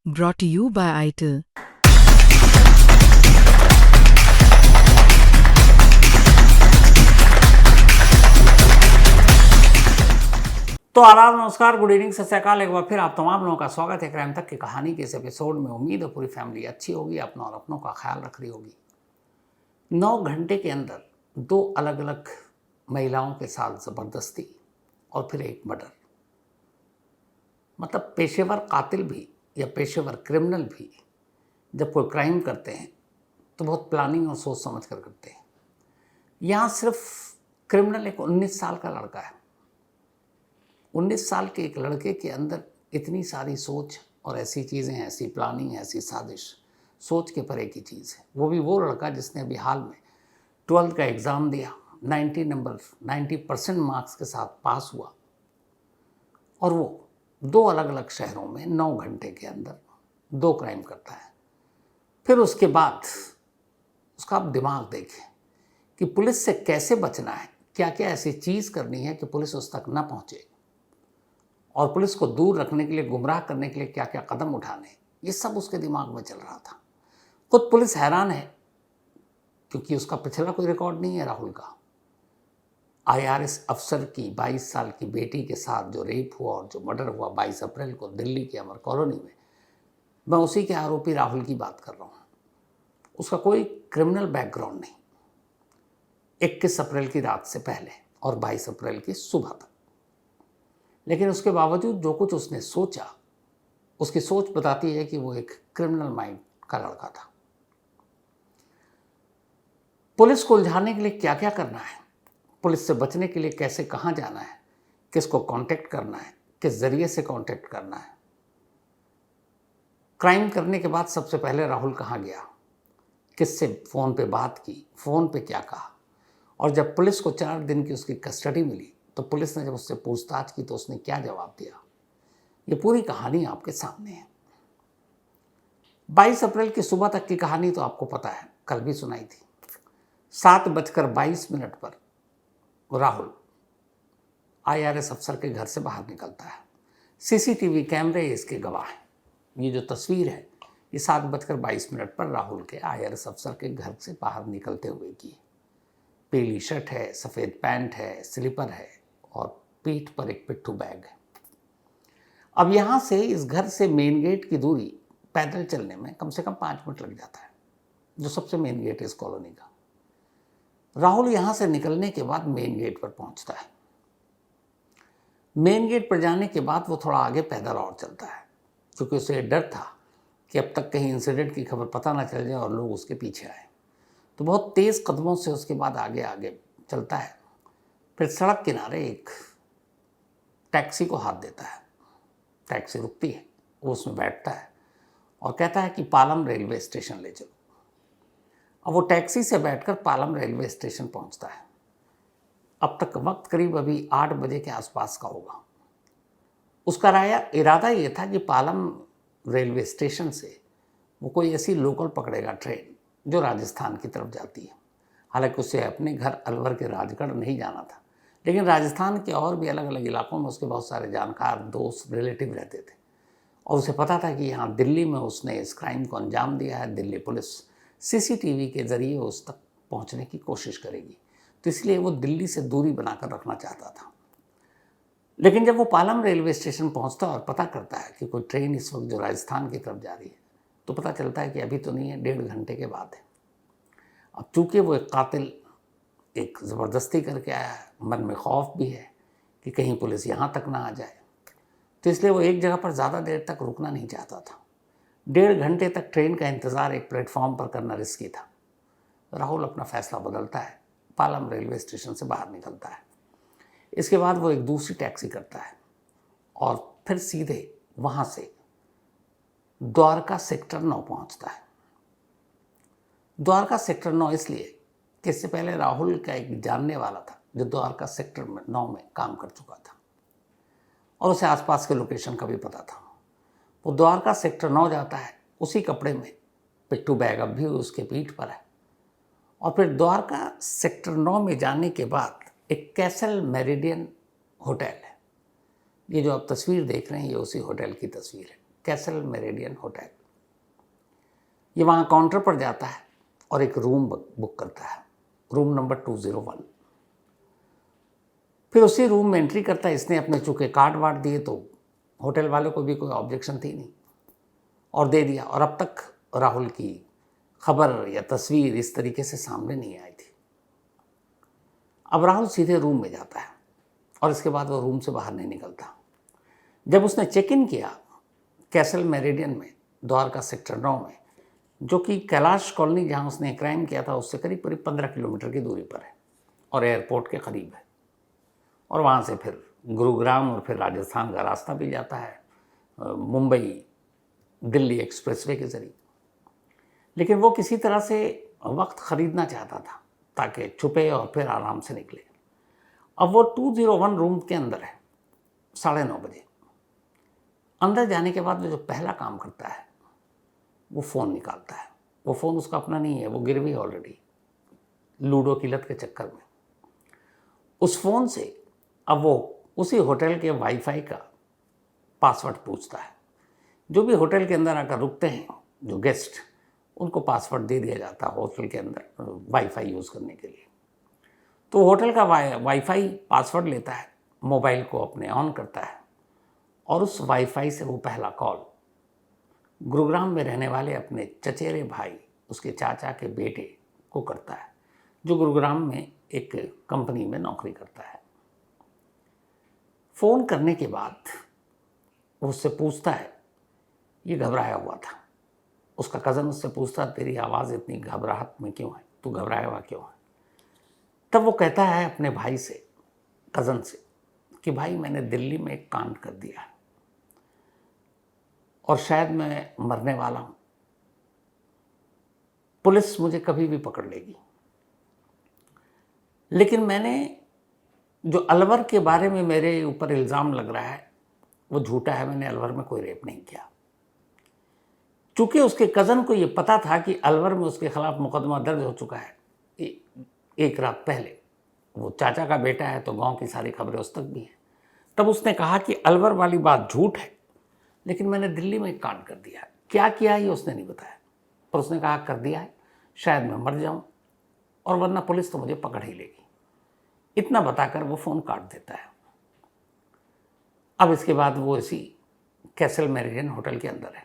Brought to you by ITIL. तो आदाब, नमस्कार, गुड इवनिंग, सत श्री अकाल। एक बार फिर आप तमाम लोगों का स्वागत है क्राइम तक की कहानी के इस एपिसोड में। उम्मीद है पूरी फैमिली अच्छी होगी, अपना और अपनों का ख्याल रख रही होगी। 9 घंटे के अंदर 2 अलग अलग महिलाओं के साथ ज़बरदस्ती और फिर एक मर्डर। मतलब पेशेवर कातिल भी या पेशेवर क्रिमिनल भी जब कोई क्राइम करते हैं तो बहुत प्लानिंग और सोच समझ कर करते हैं। यहाँ सिर्फ क्रिमिनल एक 19 साल का लड़का है। 19 साल के एक लड़के के अंदर इतनी सारी सोच और ऐसी चीज़ें, ऐसी प्लानिंग, ऐसी साजिश, सोच के परे की चीज़ है। वो भी वो लड़का जिसने अभी हाल में 12th का एग्ज़ाम दिया, 90% मार्क्स के साथ पास हुआ, और वो 2 अलग अलग शहरों में 9 घंटे के अंदर 2 क्राइम करता है। फिर उसके बाद उसका आप दिमाग देखें कि पुलिस से कैसे बचना है, क्या क्या ऐसी चीज़ करनी है कि पुलिस उस तक ना पहुँचे, और पुलिस को दूर रखने के लिए, गुमराह करने के लिए क्या क्या कदम उठाने, ये सब उसके दिमाग में चल रहा था। खुद पुलिस हैरान है क्योंकि उसका पिछला कोई रिकॉर्ड नहीं है राहुल का। आईआरएस अफसर की 22 साल की बेटी के साथ जो रेप हुआ और जो मर्डर हुआ 22 अप्रैल को दिल्ली के अमर कॉलोनी में, मैं उसी के आरोपी राहुल की बात कर रहा हूँ। उसका कोई क्रिमिनल बैकग्राउंड नहीं। 21 अप्रैल की रात से पहले और 22 अप्रैल की सुबह तक। लेकिन उसके बावजूद जो कुछ उसने सोचा, उसकी सोच बताती है कि वो एक क्रिमिनल माइंड का लड़का था। पुलिस को उलझाने के लिए क्या क्या करना है, पुलिस से बचने के लिए कैसे, कहाँ जाना है, किसको कांटेक्ट करना है, किस जरिए से कांटेक्ट करना है। क्राइम करने के बाद सबसे पहले राहुल कहाँ गया, किससे फ़ोन पे बात की, फ़ोन पे क्या कहा, और जब पुलिस को 4 दिन की उसकी कस्टडी मिली तो पुलिस ने जब उससे पूछताछ की तो उसने क्या जवाब दिया, ये पूरी कहानी आपके सामने है। 22 अप्रैल की सुबह तक की कहानी तो आपको पता है, कल भी सुनाई थी। 7:22 पर राहुल आईआरएस अफसर के घर से बाहर निकलता है। सीसीटीवी कैमरे इसके गवाह हैं। ये जो तस्वीर है ये 7:22 पर राहुल के आईआरएस अफसर के घर से बाहर निकलते हुए की। पीली शर्ट है, सफ़ेद पैंट है, स्लीपर है और पीठ पर एक पिट्ठू बैग है। अब यहाँ से इस घर से मेन गेट की दूरी पैदल चलने में कम से कम 5 मिनट लग जाता है, जो सबसे मेन गेट है इस कॉलोनी का। राहुल यहाँ से निकलने के बाद मेन गेट पर पहुँचता है। मेन गेट पर जाने के बाद वो थोड़ा आगे पैदल और चलता है, क्योंकि उसे डर था कि अब तक कहीं इंसिडेंट की खबर पता ना चल जाए और लोग उसके पीछे आए। तो बहुत तेज़ कदमों से उसके बाद आगे आगे चलता है। फिर सड़क किनारे एक टैक्सी को हाथ देता है। टैक्सी रुकती है, वो उसमें बैठता है और कहता है कि पालम रेलवे स्टेशन ले चलो। अब वो टैक्सी से बैठकर पालम रेलवे स्टेशन पहुंचता है। अब तक वक्त करीब अभी 8 बजे के आसपास का होगा। उसका इरादा ये था कि पालम रेलवे स्टेशन से वो कोई ऐसी लोकल पकड़ेगा ट्रेन जो राजस्थान की तरफ जाती है। हालांकि उसे अपने घर अलवर के राजगढ़ नहीं जाना था, लेकिन राजस्थान के और भी अलग अलग इलाकों में उसके बहुत सारे जानकार, दोस्त, रिलेटिव रहते थे, और उसे पता था कि यहाँ दिल्ली में उसने इस क्राइम को अंजाम दिया है। दिल्ली पुलिस सीसीटीवी के ज़रिए उस तक पहुँचने की कोशिश करेगी, तो इसलिए वो दिल्ली से दूरी बनाकर रखना चाहता था। लेकिन जब वो पालम रेलवे स्टेशन पहुँचता और पता करता है कि कोई ट्रेन इस वक्त जो राजस्थान की तरफ जा रही है, तो पता चलता है कि अभी तो नहीं है, 1.5 घंटे के बाद है। अब चूँकि वो एक कातिल एक ज़बरदस्ती करके आया है, मन में खौफ भी है कि कहीं पुलिस यहाँ तक ना आ जाए, तो इसलिए वो एक जगह पर ज़्यादा देर तक रुकना नहीं चाहता था। 1.5 घंटे तक ट्रेन का इंतज़ार एक प्लेटफॉर्म पर करना रिस्की था। राहुल अपना फ़ैसला बदलता है, पालम रेलवे स्टेशन से बाहर निकलता है। इसके बाद वो एक दूसरी टैक्सी करता है और फिर सीधे वहाँ से द्वारका सेक्टर 9 पहुँचता है। द्वारका सेक्टर 9 इसलिए कि इससे पहले राहुल का एक जानने वाला था जो द्वारका सेक्टर 9 में काम कर चुका था और उसे आसपास के लोकेशन का भी पता था। वो द्वारका सेक्टर 9 जाता है, उसी कपड़े में पिट्ठू बैग अब भी उसके पीठ पर है, और फिर द्वारका सेक्टर 9 में जाने के बाद एक कैसल मेरिडियन होटल है। ये जो आप तस्वीर देख रहे हैं ये उसी होटल की तस्वीर है। Castle meridian hotel. ये वहाँ काउंटर पर जाता है और एक रूम बुक करता है, रूम नंबर 201। फिर उसी रूम में एंट्री करता है। इसने अपने चूँकि कार्ड वार्ड दिए तो होटल वालों को भी कोई ऑब्जेक्शन थी नहीं और दे दिया। और अब तक राहुल की खबर या तस्वीर इस तरीके से सामने नहीं आई थी। अब राहुल सीधे रूम में जाता है और इसके बाद वो रूम से बाहर नहीं निकलता। जब उसने चेक इन किया कैसल मेरिडियन में, द्वारका सेक्टर 9 में, जो कि कैलाश कॉलोनी जहाँ उसने क्राइम किया था उससे करीब करीब 15 किलोमीटर की दूरी पर है और एयरपोर्ट के करीब है। और वहाँ से फिर गुरुग्राम और फिर राजस्थान का रास्ता भी जाता है मुंबई दिल्ली एक्सप्रेसवे के ज़रिए। लेकिन वो किसी तरह से वक्त ख़रीदना चाहता था ताकि छुपे और फिर आराम से निकले। अब वो 201 रूम के अंदर है 9:30 बजे। अंदर जाने के बाद वो जो पहला काम करता है वो फ़ोन निकालता है। वो फ़ोन उसका अपना नहीं है, वो गिरवी ऑलरेडी लूडो की लत के चक्कर में। उस फ़ोन से अब वो उसी होटल के वाईफाई का पासवर्ड पूछता है। जो भी होटल के अंदर आकर रुकते हैं जो गेस्ट, उनको पासवर्ड दे दिया जाता है होटल के अंदर वाईफाई यूज़ करने के लिए। तो होटल का वाईफाई पासवर्ड लेता है, मोबाइल को अपने ऑन करता है और उस वाईफाई से वो पहला कॉल गुरुग्राम में रहने वाले अपने चचेरे भाई, उसके चाचा के बेटे को करता है, जो गुरुग्राम में एक कंपनी में नौकरी करता है। फ़ोन करने के बाद वो उससे पूछता है, ये घबराया हुआ था। उसका कज़न उससे पूछता, तेरी आवाज़ इतनी घबराहट में क्यों है, तू घबराया हुआ क्यों है? तब वो कहता है अपने भाई से, कज़न से, कि भाई मैंने दिल्ली में एक कांड कर दिया है और शायद मैं मरने वाला हूँ। पुलिस मुझे कभी भी पकड़ लेगी। लेकिन मैंने जो अलवर के बारे में मेरे ऊपर इल्ज़ाम लग रहा है वो झूठा है, मैंने अलवर में कोई रेप नहीं किया। चूँकि उसके कज़न को ये पता था कि अलवर में उसके खिलाफ मुकदमा दर्ज हो चुका है एक रात पहले, वो चाचा का बेटा है तो गांव की सारी खबरें उस तक भी हैं। तब उसने कहा कि अलवर वाली बात झूठ है, लेकिन मैंने दिल्ली में एक कांड कर दिया है। क्या किया ये उसने नहीं बताया, पर उसने कहा कर दिया है, शायद मैं मर जाऊं और वरना पुलिस तो मुझे पकड़ ही लेगी। इतना बताकर वो फ़ोन काट देता है। अब इसके बाद वो इसी कैसल मेरिडियन होटल के अंदर है।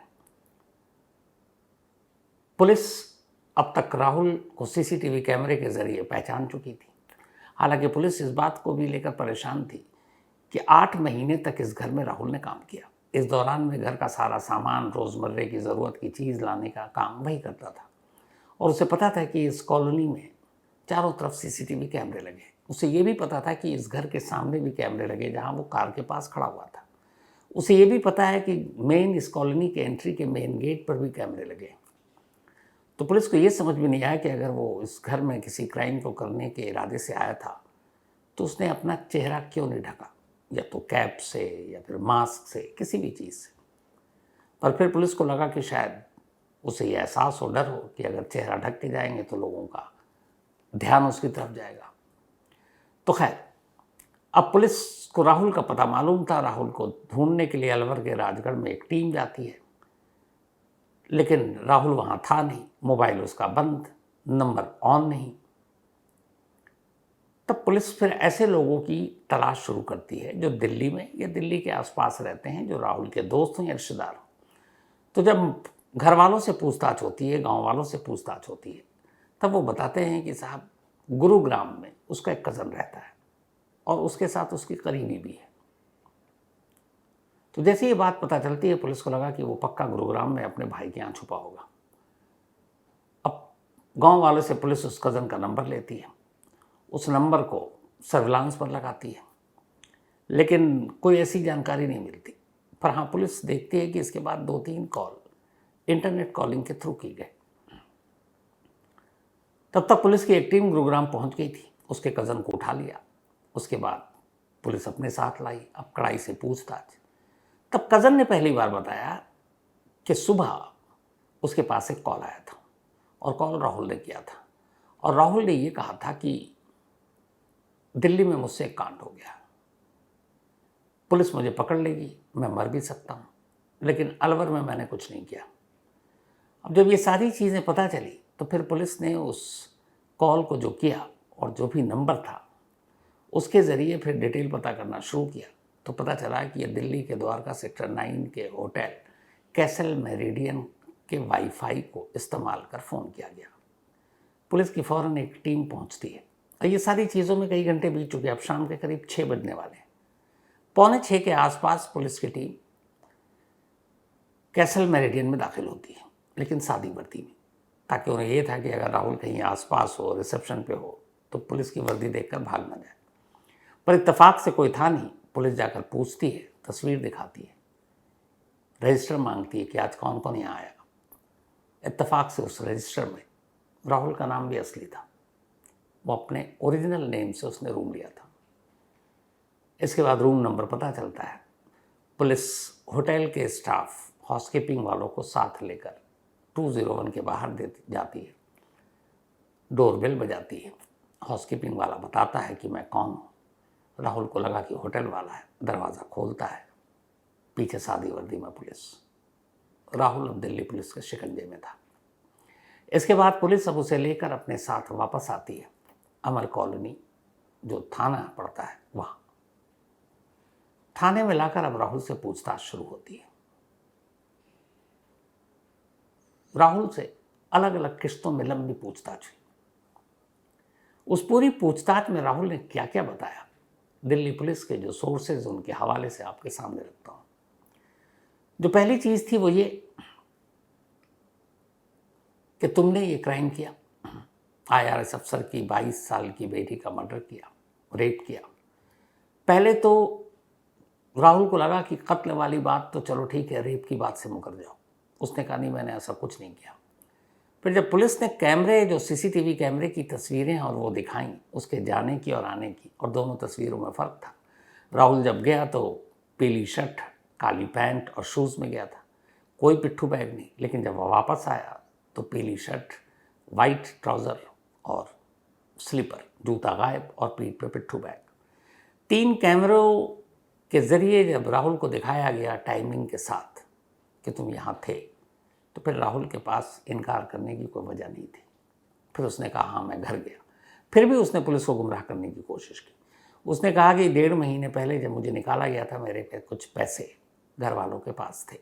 पुलिस अब तक राहुल को सीसीटीवी कैमरे के ज़रिए पहचान चुकी थी। हालांकि पुलिस इस बात को भी लेकर परेशान थी कि 8 महीने तक इस घर में राहुल ने काम किया। इस दौरान में घर का सारा सामान, रोज़मर्रे की ज़रूरत की चीज़ लाने का काम वही करता था और उसे पता था कि इस कॉलोनी में चारों तरफ सीसीटीवी कैमरे लगे। उसे ये भी पता था कि इस घर के सामने भी कैमरे लगे जहाँ वो कार के पास खड़ा हुआ था। उसे ये भी पता है कि मेन इस कॉलोनी के एंट्री के मेन गेट पर भी कैमरे लगे। तो पुलिस को ये समझ में नहीं आया कि अगर वो इस घर में किसी क्राइम को करने के इरादे से आया था तो उसने अपना चेहरा क्यों नहीं ढका, या तो कैप से या फिर मास्क से, किसी भी चीज़ से। पर फिर पुलिस को लगा कि शायद उसे ये एहसास हो, डर हो कि अगर चेहरा ढक के जाएंगे तो लोगों का ध्यान उसकी तरफ जाएगा। तो खैर, अब पुलिस को राहुल का पता मालूम था। राहुल को ढूंढने के लिए अलवर के राजगढ़ में एक टीम जाती है, लेकिन राहुल वहाँ था नहीं, मोबाइल उसका बंद, नंबर ऑन नहीं। तब पुलिस फिर ऐसे लोगों की तलाश शुरू करती है जो दिल्ली में या दिल्ली के आसपास रहते हैं, जो राहुल के दोस्त हों या रिश्तेदार हों। तो जब घर वालों से पूछताछ होती है, गांव वालों से पूछताछ होती है, तब वो बताते हैं कि साहब गुरुग्राम में उसका एक कज़न रहता है और उसके साथ उसकी करीबी भी है। तो जैसे ये बात पता चलती है, पुलिस को लगा कि वो पक्का गुरुग्राम में अपने भाई के यहाँ छुपा होगा। अब गांव वालों से पुलिस उस कज़न का नंबर लेती है, उस नंबर को सर्विलांस पर लगाती है, लेकिन कोई ऐसी जानकारी नहीं मिलती। पर हाँ, पुलिस देखती है कि इसके बाद 2-3 कॉल इंटरनेट कॉलिंग के थ्रू की गए। तब तक पुलिस की एक टीम गुरुग्राम पहुंच गई थी, उसके कज़न को उठा लिया। उसके बाद पुलिस अपने साथ लाई, अब कड़ाई से पूछताछ। तब कज़न ने पहली बार बताया कि सुबह उसके पास एक कॉल आया था और कॉल राहुल ने किया था और राहुल ने ये कहा था कि दिल्ली में मुझसे एक कांड हो गया, पुलिस मुझे पकड़ लेगी, मैं मर भी सकता हूँ। लेकिन अलवर में मैंने कुछ नहीं किया। अब जब ये सारी चीज़ें पता चली तो फिर पुलिस ने उस कॉल को जो किया और जो भी नंबर था उसके ज़रिए फिर डिटेल पता करना शुरू किया, तो पता चला कि ये दिल्ली के द्वारका सेक्टर 9 के होटल कैसल मेरिडियन के वाईफाई को इस्तेमाल कर फ़ोन किया गया। पुलिस की फ़ौरन एक टीम पहुंचती है और ये सारी चीज़ों में कई घंटे बीत चुके। अब शाम के करीब 6 बजने वाले हैं। 5:45 के आसपास पुलिस की टीम कैसल मेरिडियन में दाखिल होती है, लेकिन सादी वर्दी में, ताकि उन्हें यह था कि अगर राहुल कहीं आसपास हो, रिसेप्शन पे हो, तो पुलिस की वर्दी देखकर भाग न जाए। पर इत्तेफाक से कोई था नहीं। पुलिस जाकर पूछती है, तस्वीर दिखाती है, रजिस्टर मांगती है कि आज कौन कौन यहाँ आया। इत्तेफाक से उस रजिस्टर में राहुल का नाम भी असली था। वो अपने ओरिजिनल नेम से उसने रूम लिया था। इसके बाद रूम नंबर पता चलता है। पुलिस होटल के स्टाफ हाउसकीपिंग वालों को साथ लेकर 201 के बाहर जाती है। डोरबेल बजाती है। हाउसकीपिंग वाला बताता है कि मैं कौन हूँ। राहुल को लगा कि होटल वाला है। दरवाज़ा खोलता है, पीछे सादी वर्दी में पुलिस। राहुल अब दिल्ली पुलिस के शिकंजे में था। इसके बाद पुलिस अब उसे लेकर अपने साथ वापस आती है अमर कॉलोनी, जो थाना पड़ता है, वहाँ। थाने में लाकर अब राहुल से पूछताछ शुरू होती है। राहुल से अलग अलग किस्तों में लंबी पूछताछ हुई। उस पूरी पूछताछ में राहुल ने क्या क्या बताया, दिल्ली पुलिस के जो सोर्सेज उनके हवाले से आपके सामने रखता हूँ। जो पहली चीज़ थी वो ये कि तुमने ये क्राइम किया, IRS अफसर की 22 साल की बेटी का मर्डर किया, रेप किया। पहले तो राहुल को लगा कि कत्ल वाली बात तो चलो ठीक है, रेप की बात से मुकर जाओ। उसने कहा नहीं, मैंने ऐसा कुछ नहीं किया। फिर जब पुलिस ने कैमरे, जो CCTV कैमरे की तस्वीरें और वो दिखाई, उसके जाने की और आने की, और दोनों तस्वीरों में फ़र्क था। राहुल जब गया तो पीली शर्ट, काली पैंट और शूज़ में गया था, कोई पिट्ठू बैग नहीं। लेकिन जब वह वापस आया तो पीली शर्ट, वाइट ट्राउज़र और स्लीपर, जूता गायब और पीठ पे पिट्ठू बैग। 3 कैमरों के ज़रिए जब राहुल को दिखाया गया टाइमिंग के साथ कि तुम यहाँ थे, तो फिर राहुल के पास इनकार करने की कोई वजह नहीं थी। फिर उसने कहा हाँ मैं घर गया। फिर भी उसने पुलिस को गुमराह करने की कोशिश की। उसने कहा कि 1.5 महीने पहले जब मुझे निकाला गया था, मेरे पे कुछ पैसे घर वालों के पास थे,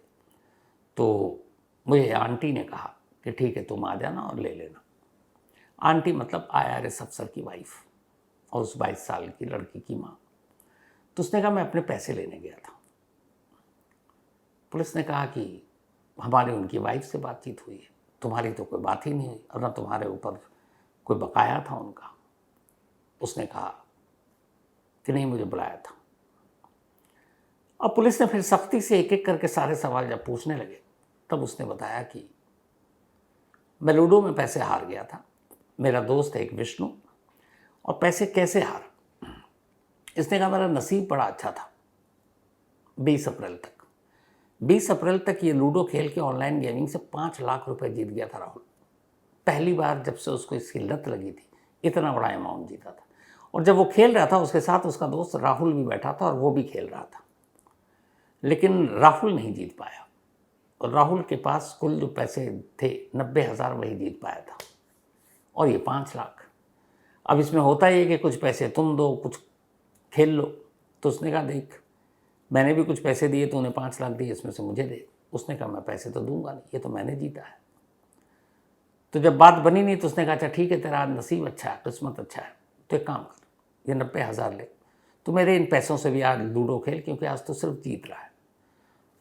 तो मुझे आंटी ने कहा कि ठीक है तुम आ जाना और ले लेना। आंटी मतलब IRS अफसर की वाइफ और उस 22 साल की लड़की की माँ। तो उसने कहा मैं अपने पैसे लेने गया था। पुलिस ने कहा कि हमारी उनकी वाइफ से बातचीत हुई है, तुम्हारी तो कोई बात ही नहीं हुई और ना तुम्हारे ऊपर कोई बकाया था उनका। उसने कहा कि नहीं, मुझे बुलाया था। अब पुलिस ने फिर सख्ती से एक एक करके सारे सवाल जब पूछने लगे, तब उसने बताया कि मैं लूडो में पैसे हार गया था, मेरा दोस्त है एक विष्णु, और पैसे कैसे हारा। इसने कहा मेरा नसीब बड़ा अच्छा था। 20 अप्रैल तक ये लूडो खेल के ऑनलाइन गेमिंग से 5 लाख रुपए जीत गया था राहुल। पहली बार जब से उसको इसकी लत लगी थी, इतना बड़ा अमाउंट जीता था। और जब वो खेल रहा था, उसके साथ उसका दोस्त राहुल भी बैठा था और वो भी खेल रहा था, लेकिन राहुल नहीं जीत पाया। और राहुल के पास कुल जो पैसे थे 90,000 वही जीत पाया था, और ये 5 लाख। अब इसमें होता ही है कि कुछ पैसे तुम दो, कुछ खेल लो। तो उसने कहा देख, मैंने भी कुछ पैसे दिए, तो उन्हें 5 लाख दिए, इसमें से मुझे दे। उसने कहा मैं पैसे तो दूंगा नहीं, ये तो मैंने जीता है। तो जब बात बनी नहीं तो उसने कहा अच्छा ठीक है, तेरा नसीब अच्छा है, किस्मत अच्छा है, तो एक काम कर, ये 90,000 ले, तो मेरे इन पैसों से भी आज लूडो खेल, क्योंकि आज तो सिर्फ जीत रहा है,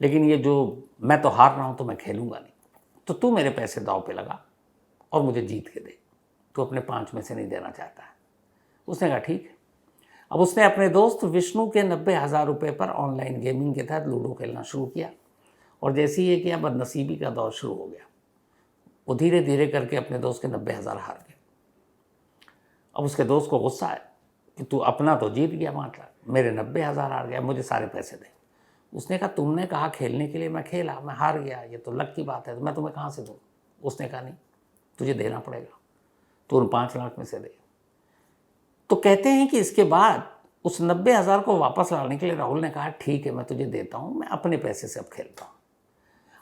लेकिन ये जो मैं तो हार रहा हूँ तो मैं खेलूँगा नहीं। तो तू मेरे पैसे दाव पे लगा और मुझे जीत के दे। तो अपने 5 में से नहीं देना चाहता है। उसने कहा ठीक है। अब उसने अपने दोस्त विष्णु के 90,000 रुपये पर ऑनलाइन गेमिंग के तहत लूडो खेलना शुरू किया, और जैसे ही ये किया, बदनसीबी का दौर शुरू हो गया। वो धीरे धीरे करके अपने दोस्त के 90,000 हार गए। अब उसके दोस्त को गुस्सा है कि तू अपना तो जीत गया 5 लाख, मेरे 90,000 हार गया, मुझे सारे पैसे दे। उसने कहा तुमने कहा खेलने के लिए, मैं खेला, मैं हार गया, ये तो लक की बात है, तो मैं तुम्हें कहाँ से दूँ। उसने कहा नहीं, तुझे देना पड़ेगा, तो उन 5 लाख में से दे। तो कहते हैं कि इसके बाद उस 90,000 को वापस लाने के लिए राहुल ने कहा ठीक है मैं तुझे देता हूँ, मैं अपने पैसे से अब खेलता हूँ।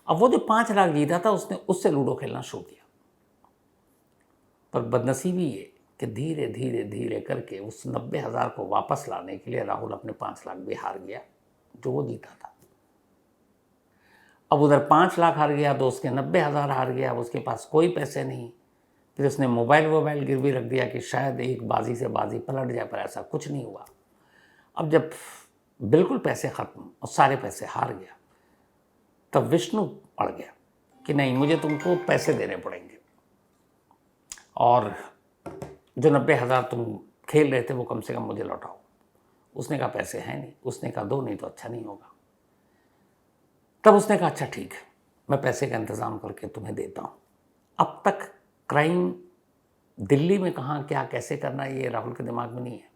अब वो जो 5 लाख जीता था उसने उससे लूडो खेलना शुरू किया, पर बदनसीबी ये कि धीरे धीरे धीरे करके उस 90,000 को वापस लाने के लिए राहुल अपने 5 लाख भी हार गया जो वो जीता था। अब उधर 5 लाख हार गया तो उसके 90,000 हार गया, अब उसके पास कोई पैसे नहीं। फिर उसने मोबाइल गिरवी रख दिया कि शायद एक बाजी से बाजी पलट जाए, पर ऐसा कुछ नहीं हुआ। अब जब बिल्कुल पैसे खत्म और सारे पैसे हार गया, तब विष्णु अड़ गया कि नहीं, मुझे तुमको पैसे देने पड़ेंगे और जो 90,000 तुम खेल रहे थे वो कम से कम मुझे लौटाओ। उसने कहा पैसे हैं नहीं। उसने कहा दो, नहीं तो अच्छा नहीं होगा। तब उसने कहा अच्छा ठीक है, मैं पैसे का इंतज़ाम करके तुम्हें देता हूँ। अब तक क्राइम दिल्ली में कहाँ क्या कैसे करना ये राहुल के दिमाग में नहीं है,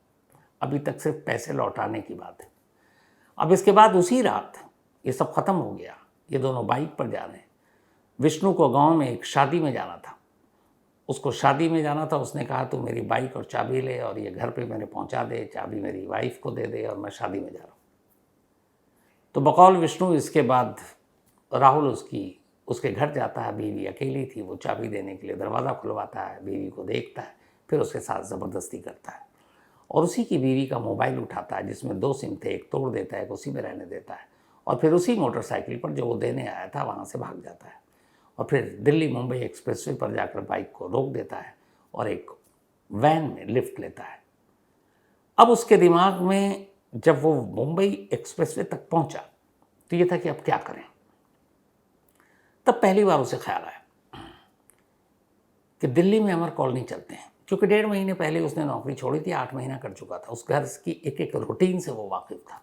अभी तक सिर्फ पैसे लौटाने की बात है। अब इसके बाद उसी रात ये सब खत्म हो गया, ये दोनों बाइक पर जा रहे हैं। विष्णु को गांव में एक शादी में जाना था, उसको शादी में जाना था। उसने कहा तू मेरी बाइक और चाबी ले और ये घर पे मैंने पहुंचा दे, चाबी मेरी वाइफ को दे दे और मैं शादी में जा रहा हूँ। तो बकौल विष्णु इसके बाद राहुल उसके घर जाता है। बीवी अकेली थी, वो चाबी देने के लिए दरवाज़ा खुलवाता है, बीवी को देखता है, फिर उसके साथ ज़बरदस्ती करता है और उसी की बीवी का मोबाइल उठाता है जिसमें 2 सिम थे, एक तोड़ देता है, एक उसी में रहने देता है और फिर उसी मोटरसाइकिल पर जो वो देने आया था वहाँ से भाग जाता है और फिर दिल्ली मुंबई एक्सप्रेसवे पर जाकर बाइक को रोक देता है और एक वैन में लिफ्ट लेता है। अब उसके दिमाग में जब वो मुंबई एक्सप्रेसवे तक पहुंचा तो ये था कि अब क्या करें। तब पहली बार उसे ख्याल आया कि दिल्ली में अमर कॉलोनी चलते हैं, क्योंकि 1.5 महीने पहले उसने नौकरी छोड़ी थी, 8 महीना कर चुका था, उस घर की एक एक रूटीन से वो वाकिफ था।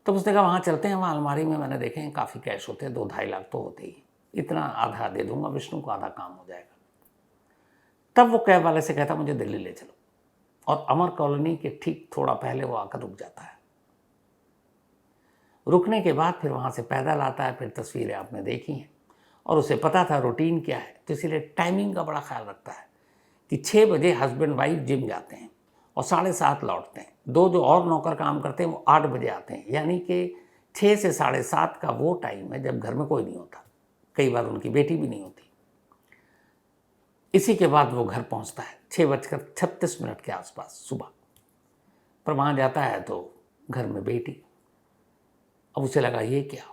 तब उसने कहा वहाँ चलते हैं, वहाँ अलमारी में मैंने देखे हैं काफ़ी कैश होते हैं, 2-2.5 लाख तो होते ही, इतना आधा दे दूंगा विष्णु को, आधा काम हो जाएगा। तब वो कैब वाले से कहता मुझे दिल्ली ले चलो और अमर कॉलोनी के ठीक थोड़ा पहले वो आकर रुक जाता है। रुकने के बाद फिर वहाँ से पैदल आता है, फिर तस्वीरें आपने देखी हैं और उसे पता था रूटीन क्या है, तो इसीलिए टाइमिंग का बड़ा ख्याल रखता है कि 6 बजे हस्बैंड वाइफ जिम जाते हैं और 7:30 लौटते हैं। 2 जो और नौकर काम करते हैं वो 8 बजे आते हैं, यानी कि 6 से 7:30 का वो टाइम है जब घर में कोई नहीं होता, कई बार उनकी बेटी भी नहीं होती। इसी के बाद वो घर पहुंचता है 6:36 के आसपास सुबह, पर वहाँ जाता है तो घर में बेटी। अब उसे लगा ये क्या,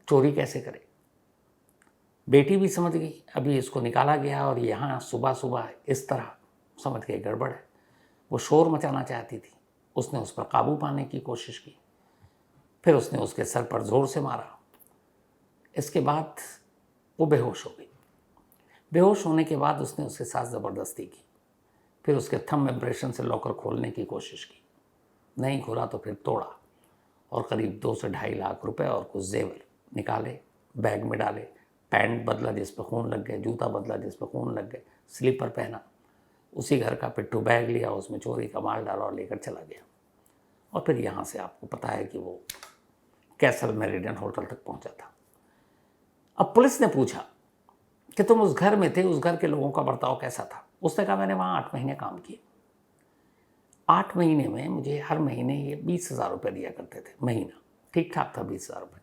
चोरी कैसे करे। बेटी भी समझ गई अभी इसको निकाला गया और यहाँ सुबह सुबह इस तरह, समझ गई गड़बड़ है। वो शोर मचाना चाहती थी, उसने उस पर काबू पाने की कोशिश की, फिर उसने उसके सर पर ज़ोर से मारा। इसके बाद वो बेहोश हो गई। बेहोश होने के बाद उसने उसके साथ ज़बरदस्ती की, फिर उसके थंब इम्प्रेशन से लॉकर खोलने की कोशिश की, नहीं खोला तो फिर तोड़ा और करीब 2 से 2.5 लाख रुपए और कुछ जेवर निकाले, बैग में डाले, पैंट बदला जिस पर खून लग गए, जूता बदला जिस पर खून लग गए, स्लीपर पहना, उसी घर का पिट्ठू बैग लिया, उसमें चोरी का माल डाला और लेकर चला गया। और फिर यहाँ से आपको पता है कि वो कैसल मेरिडियन होटल तक पहुँचा था। अब पुलिस ने पूछा कि तुम उस घर में थे, उस घर के लोगों का बर्ताव कैसा था। उसने कहा मैंने वहाँ 8 महीने काम किए, 8 महीने में मुझे हर महीने ये 20,000 रुपये दिया करते थे महीना, ठीक ठाक था 20,000 रुपये।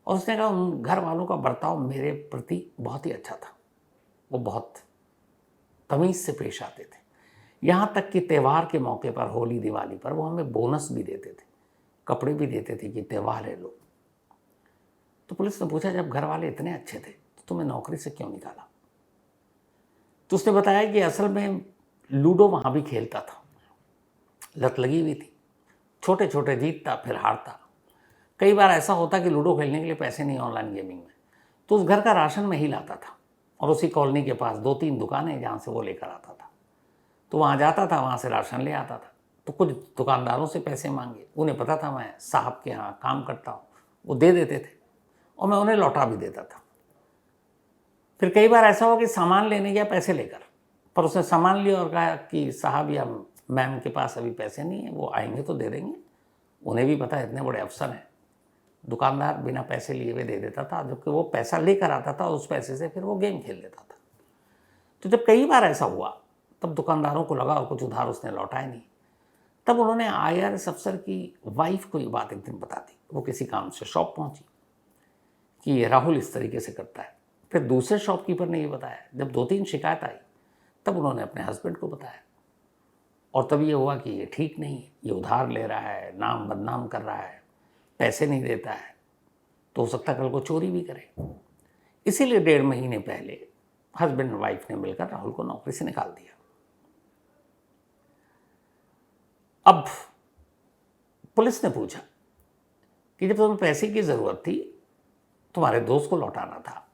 और उसने कहा उन घर वालों का बर्ताव मेरे प्रति बहुत ही अच्छा था, वो बहुत तमीज़ से पेश आते थे, यहाँ तक कि त्यौहार के मौके पर, होली दिवाली पर वो हमें बोनस भी देते थे, कपड़े भी देते थे कि त्यौहार है लो। तो पुलिस ने पूछा जब घर वाले इतने अच्छे थे तो तुम्हें नौकरी से क्यों निकाला। तो उसने बताया कि असल में लूडो वहाँ भी खेलता था, लत लगी हुई थी, छोटे छोटे जीतता फिर हारता। कई बार ऐसा होता कि लूडो खेलने के लिए पैसे नहीं ऑनलाइन गेमिंग में, तो उस घर का राशन में ही लाता था और उसी कॉलोनी के पास 2-3 दुकानें जहाँ से वो लेकर आता था, तो वहाँ जाता था, वहाँ से राशन ले आता था। तो कुछ दुकानदारों से पैसे मांगे, उन्हें पता था मैं साहब के यहाँ काम करता हूँ, वो दे देते थे और मैं उन्हें लौटा भी देता था। फिर कई बार ऐसा हो कि सामान लेने गया पैसे लेकर, पर उसने सामान लिया और कहा कि साहब या मैम के पास अभी पैसे नहीं है, वो आएंगे तो दे देंगे। उन्हें भी पता है इतने बड़े अफसर हैं, दुकानदार बिना पैसे लिए हुए दे देता था, जबकि वो पैसा लेकर आता था और उस पैसे से फिर वो गेम खेल लेता था। तो जब कई बार ऐसा हुआ तब दुकानदारों को लगा और कुछ उधार उसने लौटाए नहीं, तब उन्होंने IRS अफसर की वाइफ को ये बात एक दिन बता दी। वो किसी काम से शॉप पहुंची, कि ये राहुल इस तरीके से करता है। फिर दूसरे शॉपकीपर ने ये बताया, जब 2-3 शिकायत आई तब उन्होंने अपने हस्बैंड को बताया, और तब ये हुआ कि ये ठीक नहीं है, ये उधार ले रहा है, नाम बदनाम कर रहा है, पैसे नहीं देता है, तो हो सकता है कल को चोरी भी करे। इसीलिए 1.5 महीने पहले हस्बैंड वाइफ ने मिलकर राहुल को नौकरी से निकाल दिया। अब पुलिस ने पूछा कि जब तुम्हें पैसे की ज़रूरत थी, तुम्हारे दोस्त को लौटाना था,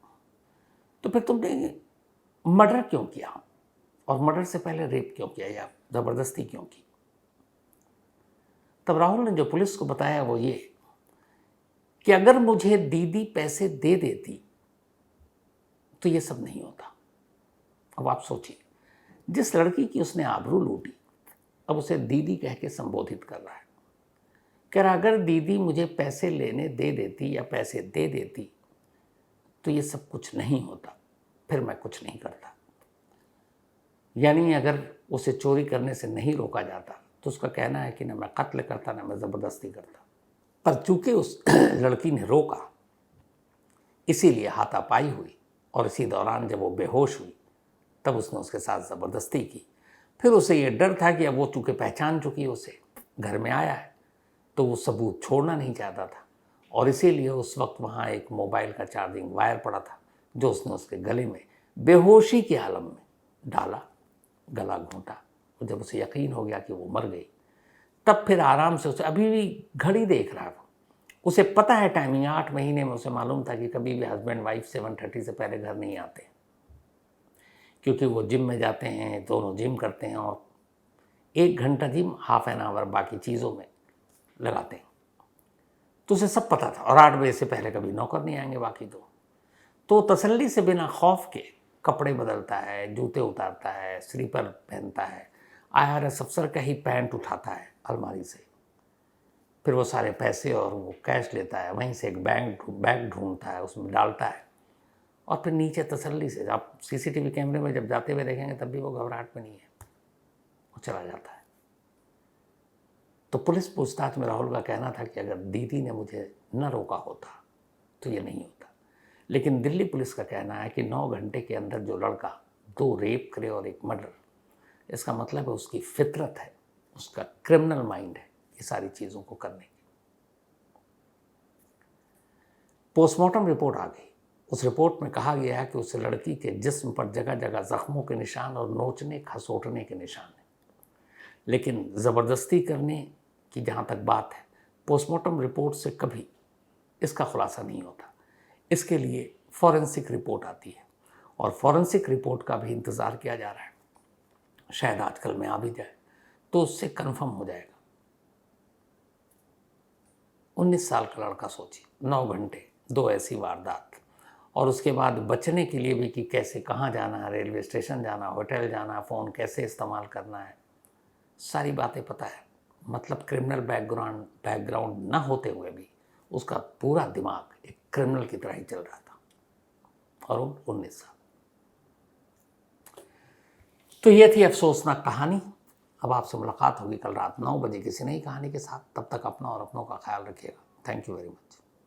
तो फिर तुमने मर्डर क्यों किया, और मर्डर से पहले रेप क्यों किया या ज़बरदस्ती क्यों की? तब राहुल ने जो पुलिस को बताया वो ये कि अगर मुझे दीदी पैसे दे देती तो ये सब नहीं होता। अब आप सोचिए, जिस लड़की की उसने आबरू लूटी, अब उसे दीदी कह के संबोधित कर रहा है। कह रहा अगर दीदी मुझे पैसे लेने दे देती या पैसे दे देती तो ये सब कुछ नहीं होता, फिर मैं कुछ नहीं करता। यानी अगर उसे चोरी करने से नहीं रोका जाता तो उसका कहना है कि ना मैं कत्ल करता ना मैं ज़बरदस्ती करता, पर चूंकि उस लड़की ने रोका इसीलिए हाथापाई हुई, और इसी दौरान जब वो बेहोश हुई तब उसने उसके साथ ज़बरदस्ती की। फिर उसे ये डर था कि अब वो चूँकि पहचान चुकी है, उसे घर में आया है, तो वो सबूत छोड़ना नहीं चाहता था, और इसीलिए उस वक्त वहाँ एक मोबाइल का चार्जिंग वायर पड़ा था जो उसने उसके गले में बेहोशी के आलम में डाला, गला घोंटा, और जब उसे यकीन हो गया कि वो मर गई तब फिर आराम से उसे, अभी भी घड़ी देख रहा था, उसे पता है टाइमिंग, 8 महीने में उसे मालूम था कि कभी भी हस्बैंड वाइफ 7:30 से पहले घर नहीं आते, क्योंकि वो जिम में जाते हैं, दोनों जिम करते हैं, और 1 घंटा जिम, हाफ एन आवर बाकी चीज़ों में लगाते हैं। तो उसे सब पता था, और 8 बजे से पहले कभी नौकर नहीं आएंगे बाकी तो तसल्ली से बिना खौफ के कपड़े बदलता है, जूते उतारता है, स्लीपर पहनता है, IRS अफसर का ही पैंट उठाता है अलमारी से, फिर वो सारे पैसे और वो कैश लेता है, वहीं से एक बैग ढूंढता है, उसमें डालता है, और फिर नीचे तसल्ली से, आप CCTV कैमरे में जब जाते हुए देखेंगे तब भी वो घबराहट में नहीं है, वो चला जाता है। तो पुलिस पूछताछ में राहुल का कहना था कि अगर दीदी ने मुझे न रोका होता तो ये नहीं होता, लेकिन दिल्ली पुलिस का कहना है कि 9 घंटे के अंदर जो लड़का 2 रेप करे और 1 मर्डर, इसका मतलब है उसकी फितरत है, उसका क्रिमिनल माइंड है ये सारी चीज़ों को करने की। पोस्टमार्टम रिपोर्ट आ गई। उस रिपोर्ट में कहा गया है कि उस लड़की के जिस्म पर जगह जगह जख्मों के निशान और नोचने खसोटने के निशान हैं, लेकिन ज़बरदस्ती करने की जहाँ तक बात है, पोस्टमार्टम रिपोर्ट से कभी इसका खुलासा नहीं होता। इसके लिए फॉरेंसिक रिपोर्ट आती है, और फॉरेंसिक रिपोर्ट का भी इंतज़ार किया जा रहा है, शायद आजकल में आ भी जाए तो उससे कंफर्म हो जाएगा। 19 साल का लड़का, सोचिए, 9 घंटे, 2 ऐसी वारदात, और उसके बाद बचने के लिए भी कि कैसे कहाँ जाना है, रेलवे स्टेशन जाना, होटल जाना, फ़ोन कैसे इस्तेमाल करना है, सारी बातें पता है। मतलब क्रिमिनल बैकग्राउंड ना होते हुए भी उसका पूरा दिमाग एक क्रिमिनल की तरह ही चल रहा था, और वो 19 साल। तो ये थी अफसोसनाक कहानी। अब आपसे मुलाकात होगी कल रात 9 बजे किसी नई कहानी के साथ। तब तक अपना और अपनों का ख्याल रखिएगा। Thank you very much.